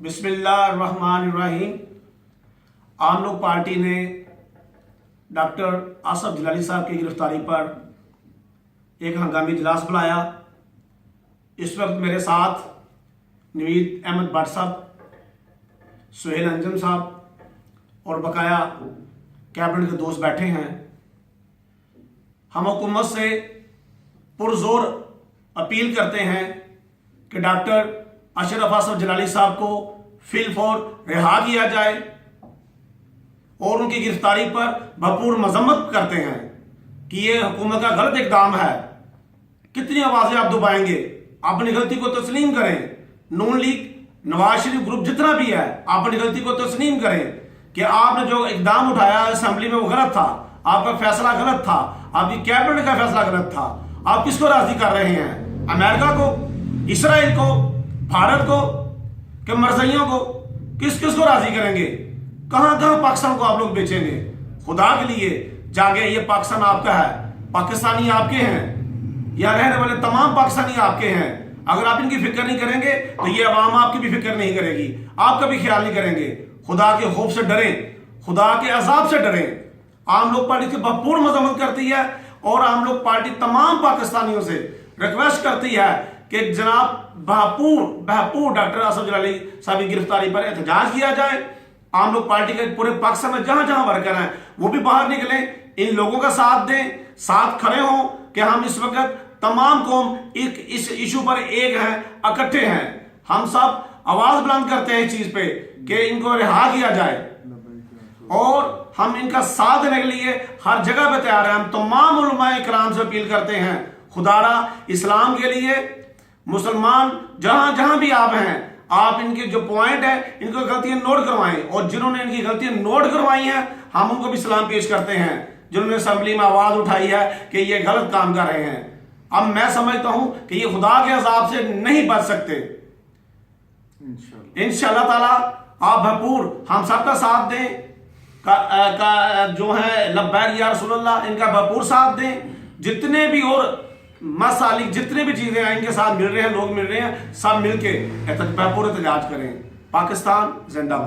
बिस्मिल्लाहिर्रहमानिर्रहीम। आम लोग पार्टी ने डॉक्टर आसफ जलाली साहब की गिरफ्तारी पर एक हंगामी इजलास बुलाया। इस वक्त मेरे साथ नवीद अहमद भट्ट साहब, सुहेल अंजम साहब और बकाया कैबिनेट के दोस्त बैठे हैं। हम हुकूमत से पुरजोर अपील करते हैं कि डॉक्टर अशरफ आसफ जलाली साहब को फिलफौर रिहा किया जाए और उनकी गिरफ्तारी पर भरपूर मजम्मत करते हैं कि ये हुकूमत का गलत इकदाम है। कितनी आवाजें आप दबाएंगे? अपनी गलती को तस्लीम करें। नून लीग, नवाज शरीफ ग्रुप जितना भी है, अपनी गलती को तस्लीम करें कि आपने जो इकदाम उठाया असेंबली में वो गलत था, आपका फैसला गलत था, आपकी कैबिनेट का फैसला गलत था। आप किसको राजी कर रहे हैं? अमेरिका को, इसराइल को, भारत को, कि मरज़इयों को? किस किस को राजी करेंगे? कहां कहां पाकिस्तान को आप लोग बेचेंगे? खुदा के लिए जागे, ये पाकिस्तान आपका है, पाकिस्तानी आपके हैं, या रहने वाले तमाम पाकिस्तानी आपके हैं। अगर आप इनकी फिक्र नहीं करेंगे तो ये अवाम आपकी भी फिक्र नहीं करेगी, आपका भी ख्याल नहीं करेंगे। खुदा के खौफ से डरें, खुदा के अजाब से डरें। आम लोग पार्टी की भरपूर मजम्मत करती है और आम लोग पार्टी तमाम पाकिस्तानियों से रिक्वेस्ट करती है कि जनाब भरपूर डॉक्टर आसफ जलाली साहब की गिरफ्तारी पर एहतजाज किया जाए। आम लोग पार्टी के पूरे पाकिस्तान में जहां जहां वर्कर हैं वो भी बाहर निकलें, इन लोगों का साथ दें, साथ खड़े हों कि हम इस वक्त तमाम कौम इस इशू पर एक हैं, इकट्ठे हैं। हम सब आवाज बुलंद करते हैं इस चीज पे कि इनको रिहा किया जाए और हम इनका साथ देने के लिए हर जगह पे तैयार हैं। हम तमाम उलमाए किराम से अपील करते हैं, खुदारा इस्लाम के लिए मुसलमान जहां जहां भी आप हैं, आप इनके जो पॉइंट है इनको गलतियां नोट करवाएं और जिन्होंने इनकी गलतियां नोट करवाई हैं हम उनको भी सलाम पेश करते हैं, जिन्होंने असेंबली में आवाज उठाई है कि ये गलत काम कर रहे हैं। अब मैं समझता हूं कि ये खुदा के अजाब से नहीं बच सकते। इंशाअल्लाह ताला आप भरपूर हम सबका साथ दें, जो है लब्बैक या रसूलल्लाह, इनका भरपूर साथ दें। जितने भी और मसालिक, जितने भी चीजें हैं इनके साथ मिल रहे हैं, लोग मिल रहे हैं, सब मिलके भरपूर एहतजाज करें। पाकिस्तान जिंदाबाद।